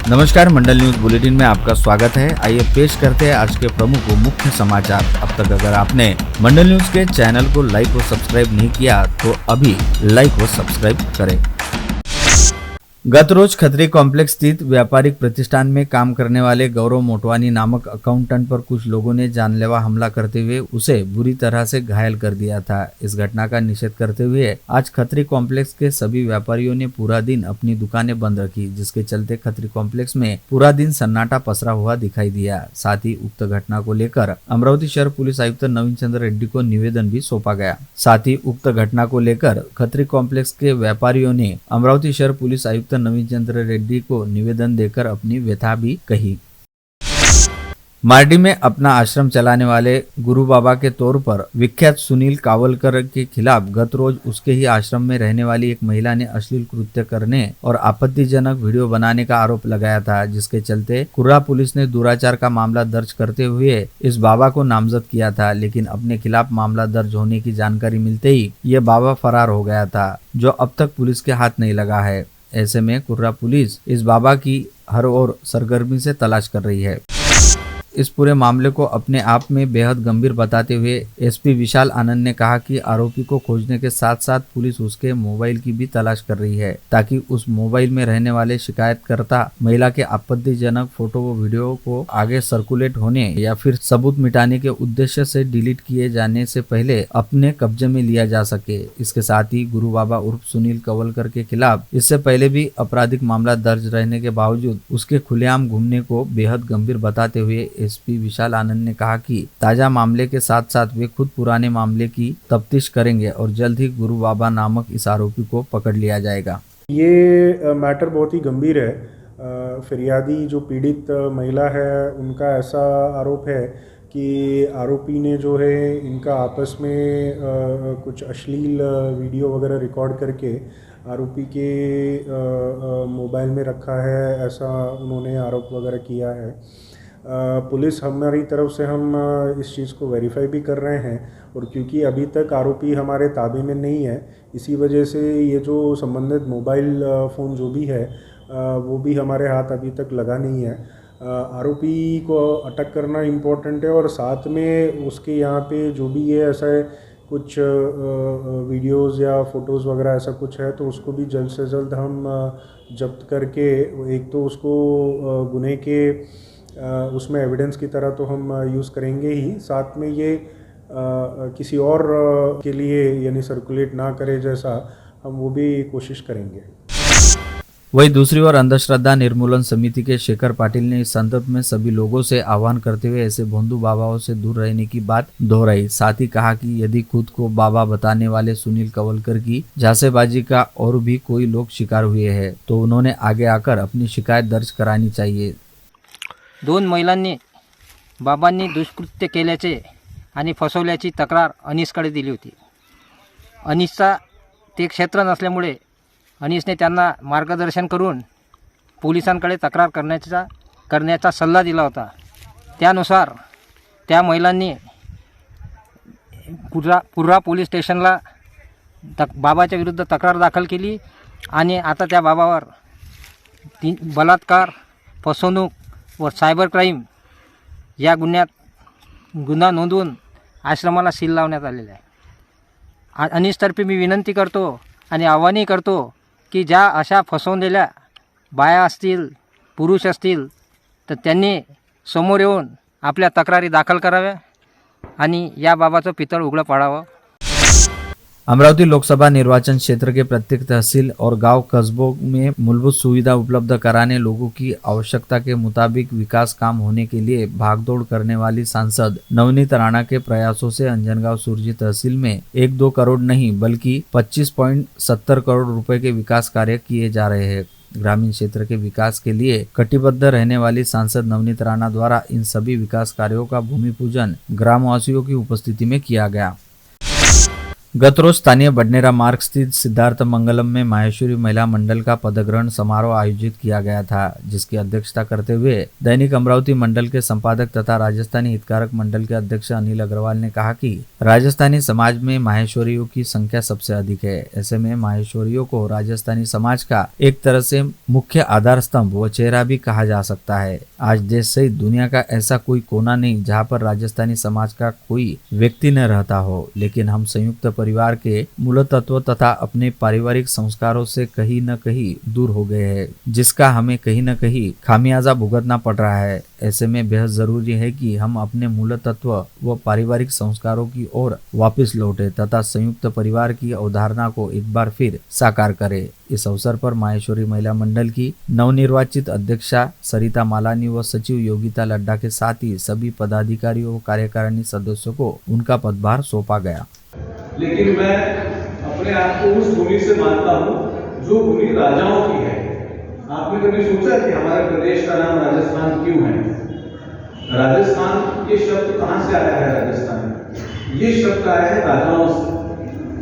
नमस्कार, मंडल news bulletin में आपका स्वागत है। आइए पेश करते हैं आज के प्रमुख व मुख्य समाचार। अब तक अगर आपने मंडल न्यूज के चैनल को लाइक व सब्सक्राइब नहीं किया तो अभी लाइक व सब्सक्राइब करें। गत रोज खत्री कॉम्प्लेक्स स्थित व्यापारिक प्रतिष्ठान में काम करने वाले गौरव मोटवानी नामक अकाउंटेंट पर कुछ लोगों ने जानलेवा हमला करते हुए उसे बुरी तरह से घायल कर दिया था। इस घटना का निषेध करते हुए आज खत्री कॉम्प्लेक्स के सभी व्यापारियों ने पूरा दिन अपनी दुकानें बंद रखी, जिसके चलते खत्री कॉम्प्लेक्स में पूरा दिन सन्नाटा पसरा हुआ दिखाई दिया। साथ ही उक्त घटना को लेकर अमरावती शहर पुलिस आयुक्त नवीन चंद्र रेड्डी को निवेदन भी सौंपा गया। साथ ही उक्त घटना को लेकर खत्री कॉम्प्लेक्स के व्यापारियों ने अमरावती शहर पुलिस आयुक्त नवीन चंद्र रेड्डी को निवेदन देकर अपनी व्यथा भी कही। मार्डी में अपना आश्रम चलाने वाले गुरु बाबा के तौर पर विख्यात सुनील कावलकर के खिलाफ गत रोज उसके ही आश्रम में रहने वाली एक महिला ने अश्लील कृत्य करने और आपत्तिजनक वीडियो बनाने का आरोप लगाया था, जिसके चलते कुर्रा पुलिस ने दुराचार का मामला दर्ज करते हुए इस बाबा को नामजद किया था। लेकिन अपने खिलाफ मामला दर्ज होने की जानकारी मिलते ही ये बाबा फरार हो गया था, जो अब तक पुलिस के हाथ नहीं लगा है। ऐसे में कुर्रा पुलिस इस बाबा की हर ओर सरगर्मी से तलाश कर रही है। इस पूरे मामले को अपने आप में बेहद गंभीर बताते हुए एसपी विशाल आनंद ने कहा कि आरोपी को खोजने के साथ साथ पुलिस उसके मोबाइल की भी तलाश कर रही है, ताकि उस मोबाइल में रहने वाले शिकायतकर्ता महिला के आपत्तिजनक फोटो व वीडियो को आगे सर्कुलेट होने या फिर सबूत मिटाने के उद्देश्य से डिलीट किए जाने से पहले अपने कब्जे में लिया जा सके। इसके साथ ही गुरु बाबा उर्फ सुनील कवलकर के खिलाफ इससे पहले भी आपराधिक मामला दर्ज रहने के बावजूद उसके खुलेआम घूमने को बेहद गंभीर बताते हुए एसपी विशाल आनंद ने कहा कि ताजा मामले के साथ साथ वे खुद पुराने मामले की तफ्तीश करेंगे और जल्द ही गुरु बाबा नामक इस आरोपी को पकड़ लिया जाएगा। ये मैटर बहुत ही गंभीर है। फिरियादी जो पीड़ित महिला है, उनका ऐसा आरोप है कि आरोपी ने जो है इनका आपस में कुछ अश्लील वीडियो वगैरह रिकॉर्ड करके आरोपी के मोबाइल में रखा है, ऐसा उन्होंने आरोप वगैरह किया है। पुलिस हमारी तरफ से हम इस चीज़ को वेरीफाई भी कर रहे हैं, और क्योंकि अभी तक आरोपी हमारे ताबे में नहीं है, इसी वजह से ये जो संबंधित मोबाइल फ़ोन जो भी है वो भी हमारे हाथ अभी तक लगा नहीं है। आरोपी को अटक करना इम्पोर्टेंट है, और साथ में उसके यहाँ पे जो भी ये ऐसा है कुछ वीडियोज़ या फ़ोटोज़ वगैरह ऐसा कुछ है, तो उसको भी जल्द से जल्द हम जब्त करके एक तो उसको गुनहे के उसमें एविडेंस की तरह तो हम यूज़ करेंगे ही, साथ में ये किसी और के लिए यानी सर्कुलेट ना करे जैसा हम वो भी कोशिश करेंगे। वहीं दूसरी ओर अंधश्रद्धा निर्मूलन समिति के शेखर पाटिल ने इस संदर्भ में सभी लोगों से आह्वान करते हुए ऐसे भोंदू बाबाओं से दूर रहने की बात दोहराई। साथ ही कहा कि यदि खुद को बाबा बताने वाले सुनील कवलकर की झांसेबाजी का और भी कोई लोग शिकार हुए हैं तो उन्होंने आगे आकर अपनी शिकायत दर्ज करानी चाहिए। दोन महिलांनी बाबांनी दुष्कृत्य केल्याचे आणि फसवल्याची तक्रार अनिसकडे दिली होती। अनिसचा ते क्षेत्र नसल्यामुळे अनिसने त्यांना मार्गदर्शन करून पोलिसांकडे तक्रार करण्याचा सल्ला दिला होता। त्यानुसार त्या महिलांनी कुर्रा पोलीस स्टेशनला बाबाच्या विरुद्ध तक्रार दाखल केली आणि आता त्या बाबावर बलात्कार, फसवणूक व सायबर क्राईम या गुन्हा नोंदवून आश्रमाला सील लावण्यात आलेला आहे। अनिसतर्फे मी विनंती करतो आणि आव्हानही करतो की ज्या अशा फसवलेल्या बाया असतील, पुरुष असतील, तर त्यांनी समोर येऊन आपल्या तक्रारी दाखल कराव्या आणि या बाबाचं पितळ उघडं पाडावं। अमरावती लोकसभा निर्वाचन क्षेत्र के प्रत्येक तहसील और गांव कस्बों में मूलभूत सुविधा उपलब्ध कराने, लोगों की आवश्यकता के मुताबिक विकास काम होने के लिए भागदौड़ करने वाली सांसद नवनीत राणा के प्रयासों से अंजनगांव सुरजी तहसील में 1-2 करोड़ नहीं बल्कि 25.70 करोड़ रुपए के विकास कार्य किए जा रहे हैं। ग्रामीण क्षेत्र के विकास के लिए कटिबद्ध रहने वाली सांसद नवनीत राणा द्वारा इन सभी विकास कार्यों का भूमि पूजन ग्रामवासियों की उपस्थिति में किया गया। गत रोज स्थानीय बडनेरा मार्ग स्थित सिद्धार्थ मंगलम में माहेश्वरी महिला मंडल का पदग्रहण समारोह आयोजित किया गया था, जिसकी अध्यक्षता करते हुए दैनिक अमरावती मंडल के संपादक तथा राजस्थानी हितकारक मंडल के अध्यक्ष अनिल अग्रवाल ने कहा कि राजस्थानी समाज में माहेश्वरियों की संख्या सबसे अधिक है। ऐसे में माहेश्वरियों को राजस्थानी समाज का एक तरह से मुख्य आधार स्तंभ व चेहरा भी कहा जा सकता है। आज देश सहित दुनिया का ऐसा कोई कोना नहीं जहाँ पर राजस्थानी समाज का कोई व्यक्ति न रहता हो, लेकिन हम संयुक्त परिवार के मूल तत्व तथा अपने पारिवारिक संस्कारों से कहीं न कहीं दूर हो गए हैं, जिसका हमें कहीं न कहीं खामियाजा भुगतना पड़ रहा है। ऐसे में बेहद जरूरी है कि हम अपने मूल तत्व व पारिवारिक संस्कारों की ओर वापस लौटे तथा संयुक्त परिवार की अवधारणा को एक बार फिर साकार करें। इस अवसर पर माहेश्वरी महिला मंडल की नवनिर्वाचित अध्यक्षा सरिता मालानी व सचिव योगिता लड्डा के साथ ही सभी पदाधिकारियों व कार्यकारिणी सदस्यों को उनका पदभार सौंपा गया। लेकिन मैं अपने आप को उस भूमि से मानता हूँ जो भूमि राजाओं की है। आपने कभी सोचा कि हमारे प्रदेश का नाम राजस्थान क्यों है? राजस्थान ये शब्द कहाँ से आया है? राजस्थान ये शब्द आया है राजाओं से।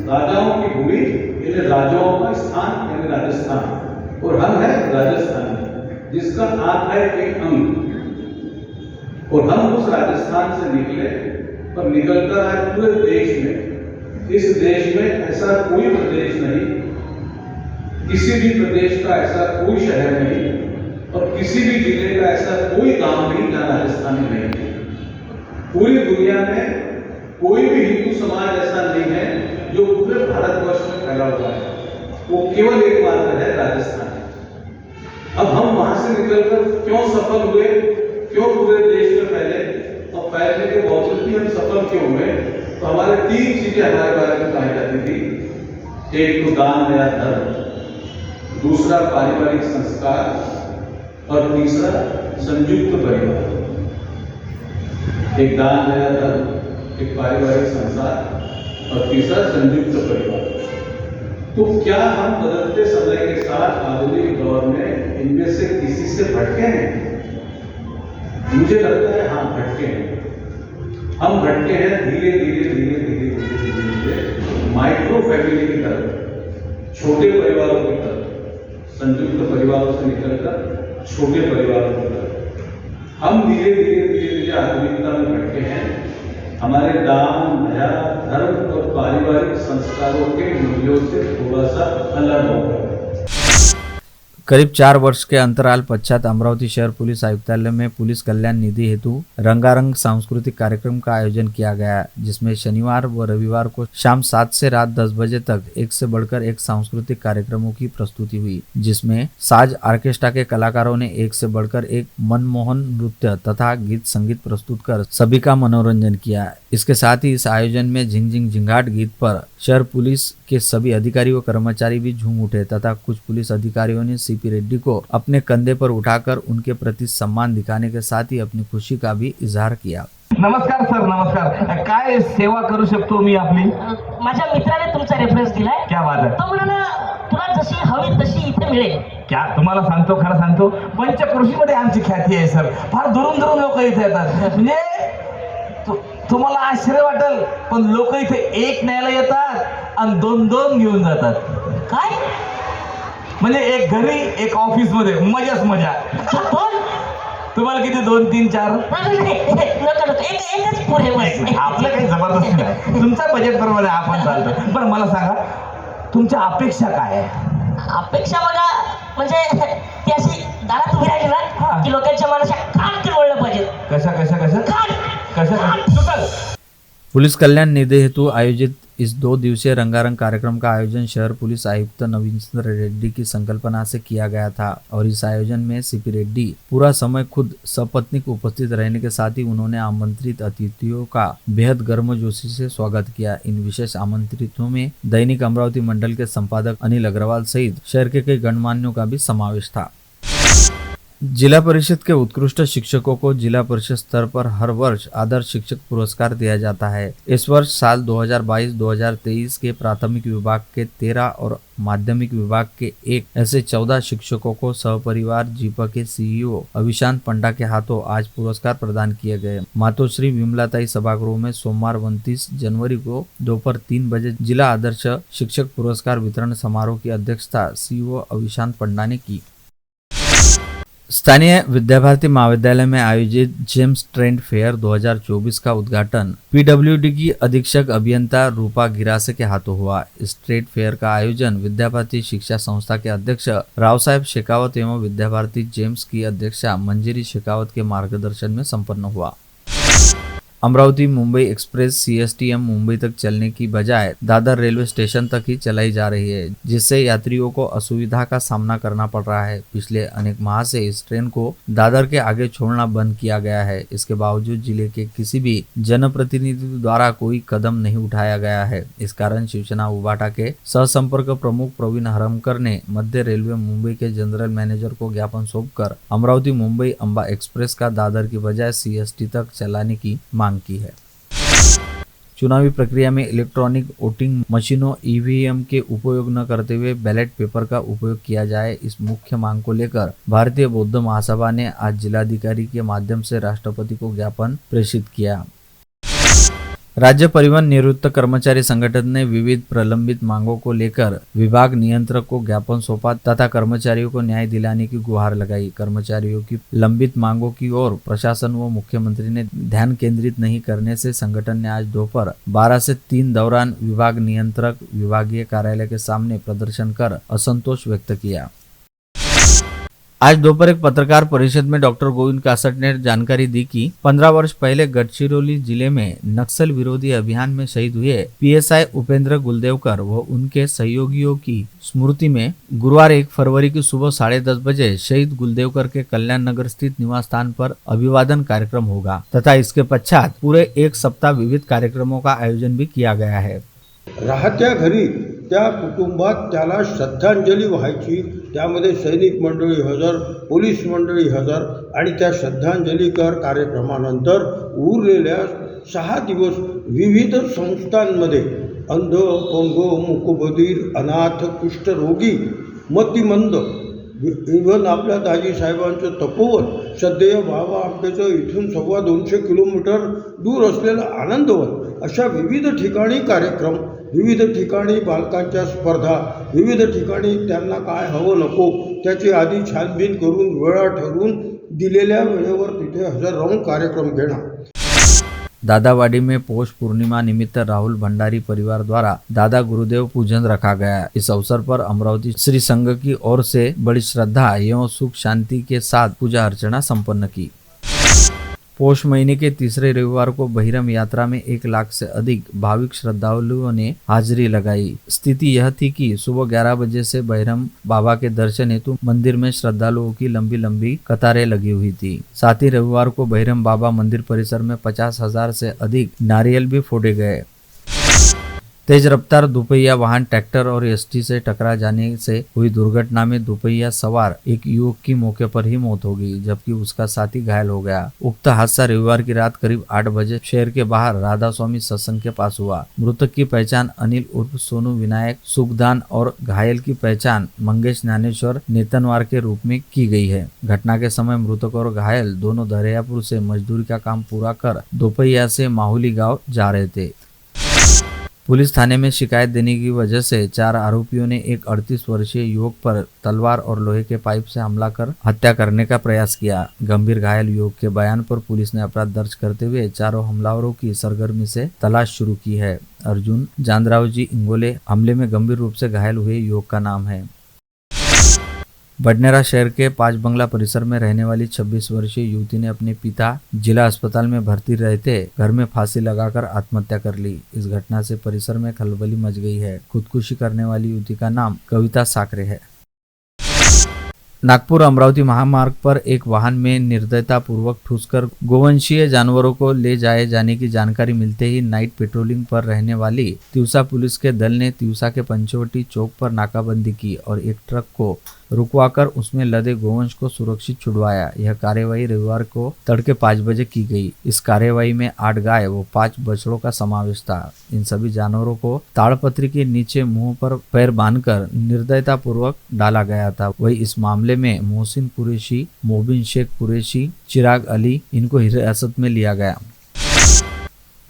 राजाओं की भूमि यानी राजाओं का स्थान यानी राजस्थान, और हम हैं राजस्थानी, जिसका आप है एक अंग। और हम उस राजस्थान से निकले और निकलकर आए पूरे देश में। इस देश में ऐसा कोई प्रदेश नहीं, किसी भी प्रदेश का ऐसा कोई शहर नहीं और किसी भी जिले का ऐसा कोई गांव नहीं जहां राजस्थानी नहीं है। पूरी दुनिया में कोई भी हिंदू समाज ऐसा नहीं है जो पूरे भारतवर्ष में फैला हुआ है, वो केवल एकमात्र है राजस्थान। अब हम वहां से निकलकर क्यों सफल हुए, क्यों पूरे देश में फैले, और फैलने के बावजूद भी हम सफल क्यों हुए? तो हमारे तीन चीजें हमारे बारे में कही जाती थी। एक तो दान दया धर्म, दूसरा पारिवारिक संस्कार और तीसरा संयुक्त परिवार। एक दान दया धर्म, एक पारिवारिक संस्कार और तीसरा संयुक्त परिवार। तो क्या हम बदलते समय के साथ आधुनिक दौर में इनमें से किसी से भटके हैं? मुझे लगता है हाँ, भटके हैं। हम भटके हैं धीरे धीरे धीरे धीरे धीरे धीरे धीरे माइक्रो फैमिली की तरफ, छोटे परिवारों की तरफ, संयुक्त परिवारों से निकलकर छोटे परिवारों की तरफ हम धीरे धीरे धीरे धीरे आधुनिकता में भटके हैं। हमारे दान दया धर्म और पारिवारिक संस्कारों के मूल्यों से थोड़ा सा अलग हो गए। करीब 4 वर्ष के अंतराल पश्चात अमरावती शहर पुलिस आयुक्तालय में पुलिस कल्याण निधि हेतु रंगारंग सांस्कृतिक कार्यक्रम का आयोजन किया गया, जिसमें शनिवार व रविवार को शाम 7 से रात 10 बजे तक एक से बढ़कर एक सांस्कृतिक कार्यक्रमों की प्रस्तुति हुई, जिसमें साज ऑर्केस्ट्रा के कलाकारों ने एक से बढ़कर एक मनमोहन नृत्य तथा गीत संगीत प्रस्तुत कर सभी का मनोरंजन किया। इसके साथ ही इस आयोजन में झिंग झिंग झिंगाट गीत पर शहर पुलिस के सभी अधिकारी व कर्मचारी भी झूम उठे तथा कुछ पुलिस अधिकारियों ने सीपी रेड्डी को अपने कंधे पर उठाकर उनके प्रति सम्मान दिखाने के साथ ही अपनी खुशी का भी इजहार किया। नमस्कार सर, नमस्कार। काय सेवा करू शकतो मी आपली? माझ्या मित्राने तुमचा रेफरन्स दिलाय. क्या बात आहे. तो म्हणाला तुला जशी हवी तशी इथे मिळेल. क्या तुम्हाला सांगतो, खरं सांगतो, पंचक्रोशीमध्ये आमची ख्याती आहे सर. फार दुरून दुरून लोक इथे येतात. म्हणजे तुम्हाला आश्चर्य वाटेल, पण लोक इथे एक न्यायला येतात आणि 2-2 घेऊन जातात. काय म्हणजे एक घरी एक ऑफिस मध्ये, मजाच मजा. दोन? तुम्हाला किती 2, 3, 4? नको एकच पुरे बस. आपलं काही जबरदस्ती नाही, तुमच्या बजेट प्रमाणे आपण चालतो. बरं मला सांगा, तुमच्या अपेक्षा काय आहे? अपेक्षा बघा, म्हणजे ती अशी दारात उभी राहिली ना की लोकांच्या मनाच्या काट वळलं पाहिजे. कशा पुलिस कल्याण निधि हेतु आयोजित इस 2 दिवसीय रंगारंग कार्यक्रम का आयोजन शहर पुलिस आयुक्त नवीन रेड्डी की संकल्पना से किया गया था और इस आयोजन में सीपी रेड्डी पूरा समय खुद सपत्नीक उपस्थित रहने के साथ ही उन्होंने आमंत्रित अतिथियों का बेहद गर्मजोशी से स्वागत किया। इन विशेष आमंत्रितों में दैनिक अमरावती मंडल के संपादक अनिल अग्रवाल सहित शहर के कई गणमान्यों का भी समावेश था। जिला परिषद के उत्कृष्ट शिक्षकों को जिला परिषद स्तर पर हर वर्ष आदर्श शिक्षक पुरस्कार दिया जाता है। इस वर्ष साल 2022-2023 के प्राथमिक विभाग के 13 और माध्यमिक विभाग के 1 ऐसे 14 शिक्षकों को सहपरिवार जीपा के सीईओ अविशांत पंडा के हाथों आज पुरस्कार प्रदान किए गए। मातोश्री विमलाताई सभागृह में सोमवार 29 जनवरी को दोपहर 3 बजे जिला आदर्श शिक्षक पुरस्कार वितरण समारोह की अध्यक्षता सीईओ अविशांत पंडा ने की। स्थानीय विद्याभारती महाविद्यालय में आयोजित जेम्स ट्रेंड फेयर 2024 का उद्घाटन पीडब्ल्यूडी की अधीक्षक अभियंता रूपा गिरासे के हाथों हुआ। इस ट्रेड फेयर का आयोजन विद्याभारती शिक्षा संस्था के अध्यक्ष राव साहेब शेखावत एवं विद्याभारती जेम्स की अध्यक्षा मंजिरी शेखावत के मार्गदर्शन में संपन्न हुआ। अमरावती मुंबई एक्सप्रेस सीएसटीएम मुंबई तक चलने की बजाय दादर रेलवे स्टेशन तक ही चलाई जा रही है, जिससे यात्रियों को असुविधा का सामना करना पड़ रहा है। पिछले अनेक माह से इस ट्रेन को दादर के आगे छोड़ना बंद किया गया है। इसके बावजूद जिले के किसी भी जनप्रतिनिधि द्वारा कोई कदम नहीं उठाया गया है। इस कारण शिवसेना उबाटा के सहसंपर्क प्रमुख प्रवीण हरमकर ने मध्य रेलवे मुंबई के जनरल मैनेजर को ज्ञापन सौंपकर अमरावती मुंबई अंबा एक्सप्रेस का दादर की बजाय सीएसटी तक चलाने की मांग की है। चुनावी प्रक्रिया में इलेक्ट्रॉनिक वोटिंग मशीनों ईवीएम के उपयोग न करते हुए बैलेट पेपर का उपयोग किया जाए, इस मुख्य मांग को लेकर भारतीय बौद्ध महासभा ने आज जिलाधिकारी के माध्यम से राष्ट्रपति को ज्ञापन प्रेषित किया। राज्य परिवहन निवृत्त कर्मचारी संगठन ने विविध प्रलंबित मांगों को लेकर विभाग नियंत्रक को ज्ञापन सौंपा तथा कर्मचारियों को न्याय दिलाने की गुहार लगाई। कर्मचारियों की लंबित मांगों की ओर प्रशासन व मुख्यमंत्री ने ध्यान केंद्रित नहीं करने से संगठन ने आज दोपहर 12 से 3 दौरान विभाग नियंत्रक विभागीय कार्यालय के सामने प्रदर्शन कर असंतोष व्यक्त किया। आज दोपहर एक पत्रकार परिषद में डॉक्टर गोविंद कासट ने जानकारी दी कि 15 वर्ष पहले गढ़चिरौली जिले में नक्सल विरोधी अभियान में शहीद हुए पीएसआई उपेंद्र गुलदेवकर व उनके सहयोगियों की स्मृति में गुरुवार 1 फरवरी की सुबह 10:30 बजे शहीद गुलदेवकर के कल्याण नगर स्थित निवास स्थान पर अभिवादन कार्यक्रम होगा तथा इसके पश्चात पूरे 1 सप्ताह विविध कार्यक्रमों का आयोजन भी किया गया है। राहत्या घरी त्या कुटुंबात त्याला श्रद्धांजली व्हायची, त्यामध्ये सैनिक मंडळी हजर, पोलीस मंडळी हजर आणि त्या श्रद्धांजलीकर कार्यक्रमानंतर उरलेल्या 6 दिवस विविध संस्थांमध्ये अंध, अपंग, मूकबधीर, अनाथ, कुष्ठरोगी, मतिमंद, इव्हन आपल्या दाजी साहेबांचं तपोवन, सध्या बाबा आंबेचं इथून 250 किलोमीटर दूर असलेलं आनंदवन, अशा विविध ठिकाणी कार्यक्रम, विविध ठिकाणी बालकांच्या स्पर्धा, विविध ठिकाणी त्यांना काय हवं नको त्याची आधी छानबीन करून वेळा ठरवून दिलेल्या वेळेवर तिथे हजर राहून कार्यक्रम घेणं। दादावाड़ी में पौष पूर्णिमा निमित्त राहुल भंडारी परिवार द्वारा दादा गुरुदेव पूजन रखा गया। इस अवसर पर अमरावती श्री संघ की ओर से बड़ी श्रद्धा एवं सुख शांति के साथ पूजा अर्चना संपन्न की। पौष महीने के तीसरे रविवार को बहिरम यात्रा में 1 लाख से अधिक भाविक श्रद्धालुओं ने हाजिरी लगाई। स्थिति यह थी कि सुबह 11 बजे से बहिरम बाबा के दर्शन हेतु मंदिर में श्रद्धालुओं की लंबी लंबी कतारें लगी हुई थी। साथ ही रविवार को बहिरम बाबा मंदिर परिसर में 50,000 से अधिक नारियल भी फोड़े गए। तेज रफ्तार दोपहिया वाहन ट्रैक्टर और एसटी से टकरा जाने से हुई दुर्घटना में दोपहिया सवार एक युवक की मौके पर ही मौत हो गई, जबकि उसका साथी घायल हो गया। उक्त हादसा रविवार की रात करीब 8 बजे शहर के बाहर राधा स्वामी सत्संग के पास हुआ। मृतक की पहचान अनिल उर्फ सोनू विनायक सुखदान और घायल की पहचान मंगेश ज्ञानेश्वर नेतनवार के रूप में की गई है। घटना के समय मृतक और घायल दोनों दरियापुर से मजदूरी का काम पूरा कर दोपहिया से माहुली गाँव जा रहे थे। पुलिस थाने में शिकायत देने की वजह से 4 आरोपियों ने एक 38 वर्षीय युवक पर तलवार और लोहे के पाइप से हमला कर हत्या करने का प्रयास किया। गंभीर घायल युवक के बयान पर पुलिस ने अपराध दर्ज करते हुए चारों हमलावरों की सरगर्मी से तलाश शुरू की है। अर्जुन जांदरावजी इंगोले हमले में गंभीर रूप से घायल हुए युवक का नाम है। बडनेरा शहर के 5 बंगला परिसर में रहने वाली 26 वर्षीय युवती ने अपने पिता जिला अस्पताल में भर्ती रहते घर में फांसी लगाकर आत्महत्या कर ली। इस घटना से परिसर में खलबली मच गई है। खुदकुशी करने वाली युवती का नाम कविता साकरे है। नागपुर अमरावती महामार्ग पर एक वाहन में निर्दयता पूर्वक ठूसकर गोवंशीय जानवरों को ले जाए जाने की जानकारी मिलते ही नाइट पेट्रोलिंग पर रहने वाली तिवसा पुलिस के दल ने तिवसा के पंचवटी चौक पर नाकाबंदी की और एक ट्रक को रुकवाकर उसमें लदे गोवंश को सुरक्षित छुड़वाया। यह कार्यवाही रविवार को तड़के 5 बजे की गई। इस कार्यवाही में 8 गाय व 5 बछड़ों का समावेश था। इन सभी जानवरों को ताड़पत्री के नीचे मुंह पर पैर बांधकर निर्दयता पूर्वक डाला गया था। वही इस मामले में मोहसिन कुरैशी, मोबिन शेख कुरैशी, चिराग अली इनको हिरासत में लिया गया।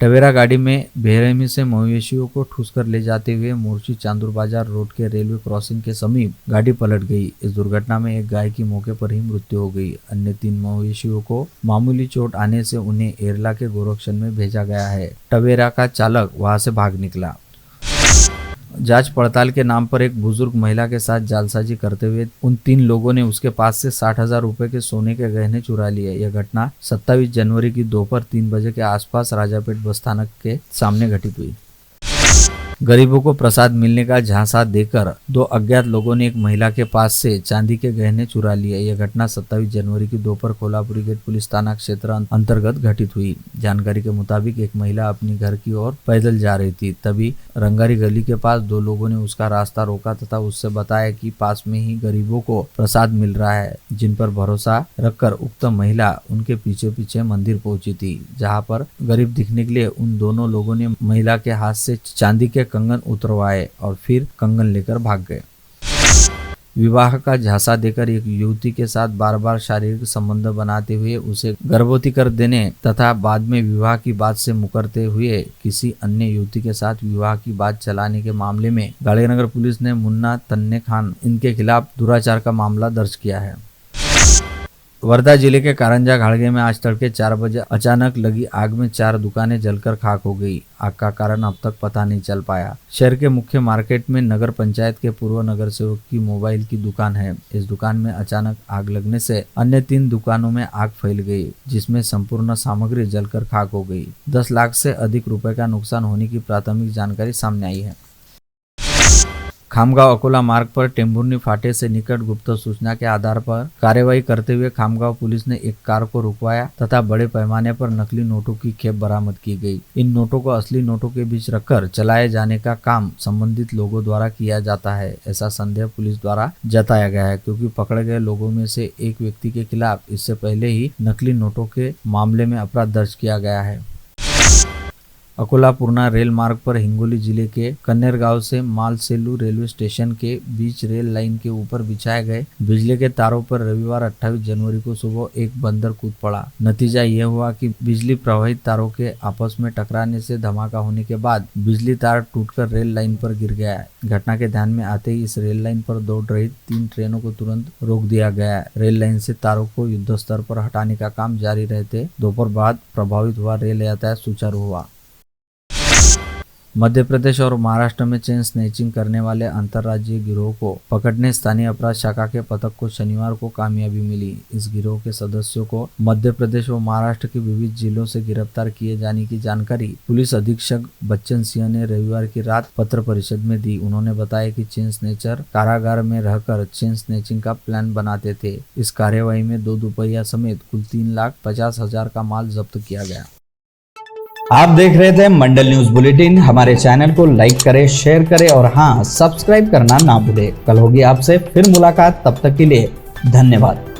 टवेरा गाड़ी में बेरहमी से मवेशियों को ठूसकर ले जाते हुए मोर्शी चांदूर बाजार रोड के रेलवे क्रॉसिंग के समीप गाड़ी पलट गई। इस दुर्घटना में एक गाय की मौके पर ही मृत्यु हो गई। अन्य 3 मवेशियों को मामूली चोट आने से उन्हें एरला के गोरक्षण में भेजा गया है। टवेरा का चालक वहां से भाग निकला। जांच पड़ताल के नाम पर एक बुजुर्ग महिला के साथ जालसाजी करते हुए उन 3 लोगों ने उसके पास से 60,000 रुपए के सोने के गहने चुरा लिए। यह घटना 27 जनवरी की दोपहर 3 बजे के आसपास राजापेट बस स्थानक के सामने घटित हुई। गरीबों को प्रसाद मिलने का झांसा देकर 2 अज्ञात लोगों ने एक महिला के पास से चांदी के गहने चुरा लिए। यह घटना 27 जनवरी की दोपहर कोल्हापुरी गेट पुलिस थाना क्षेत्र अंतर्गत घटित हुई। जानकारी के मुताबिक एक महिला अपनी घर की ओर पैदल जा रही थी। तभी रंगारी गली के पास 2 लोगों ने उसका रास्ता रोका तथा उससे बताया कि पास में ही गरीबों को प्रसाद मिल रहा है, जिन पर भरोसा रखकर उक्त महिला उनके पीछे पीछे मंदिर पहुंची थी, जहां पर गरीब दिखने के लिए उन दोनों लोगों ने महिला के हाथ से चांदी के कंगन उतरवाए और फिर कंगन लेकर भाग गए। विवाह का झांसा देकर एक युवती के साथ बार बार शारीरिक संबंध बनाते हुए उसे गर्भवती कर देने तथा बाद में विवाह की बात से मुकरते हुए किसी अन्य युवती के साथ विवाह की बात चलाने के मामले में गाड़ीनगर पुलिस ने मुन्ना तन्ने खान इनके खिलाफ दुराचार का मामला दर्ज किया है। वर्धा जिले के कारंजा घाड़गे में आज तड़के 4 बजे अचानक लगी आग में 4 दुकानें जलकर खाक हो गई। आग का कारण अब तक पता नहीं चल पाया। शहर के मुख्य मार्केट में नगर पंचायत के पूर्व नगर सेवक की मोबाइल की दुकान है। इस दुकान में अचानक आग लगने से अन्य 3 दुकानों में आग फैल गई, जिसमें संपूर्ण सामग्री जलकर खाक हो गई। 10 लाख से अधिक रुपए का नुकसान होने की प्राथमिक जानकारी सामने आई है। खामगांव अकोला मार्ग पर टेम्बुर्नी फाटे से निकट गुप्त सूचना के आधार पर कार्रवाई करते हुए खामगांव पुलिस ने एक कार को रुकवाया तथा बड़े पैमाने पर नकली नोटों की खेप बरामद की गई। इन नोटों को असली नोटों के बीच रखकर चलाए जाने का काम संबंधित लोगों द्वारा किया जाता है, ऐसा संदेह पुलिस द्वारा जताया गया है, क्योंकि पकड़े गए लोगों में से एक व्यक्ति के खिलाफ इससे पहले ही नकली नोटों के मामले में अपराध दर्ज किया गया है। अकोला पूर्णा रेल मार्ग पर हिंगोली जिले के कन्नेर गांव से मालसेलू रेलवे स्टेशन के बीच रेल लाइन के ऊपर बिछाए गए बिजली के तारों पर रविवार 28 जनवरी को सुबह एक बंदर कूद पड़ा। नतीजा यह हुआ कि बिजली प्रवाहित तारों के आपस में टकराने से धमाका होने के बाद बिजली तार टूटकर रेल लाइन पर गिर गया। घटना के ध्यान में आते ही इस रेल लाइन पर दौड़ रही 3 ट्रेनों को तुरंत रोक दिया गया। रेल लाइन से तारों को युद्ध स्तर पर हटाने का काम जारी रहते दोपहर बाद प्रभावित हुआ रेल यातायात सुचारू हुआ। मध्य प्रदेश और महाराष्ट्र में चेन स्नैचिंग करने वाले अंतर्राज्यीय गिरोह को पकड़ने स्थानीय अपराध शाखा के पथक को शनिवार को कामयाबी मिली। इस गिरोह के सदस्यों को मध्य प्रदेश व महाराष्ट्र के विविध जिलों से गिरफ्तार किए जाने की जानकारी पुलिस अधीक्षक बच्चन सिंह ने रविवार की रात पत्र परिषद में दी। उन्होंने बताया कि चेन स्नैचर कारागार में रहकर चेन स्नैचिंग का प्लान बनाते थे। इस कार्यवाही में 2 दुपहिया समेत कुल 3,50,000 का माल जब्त किया गया। आप देख रहे थे मंडल न्यूज बुलेटिन। हमारे चैनल को लाइक करें, शेयर करें और हाँ, सब्सक्राइब करना ना भूलें। कल होगी आपसे फिर मुलाकात, तब तक के लिए धन्यवाद।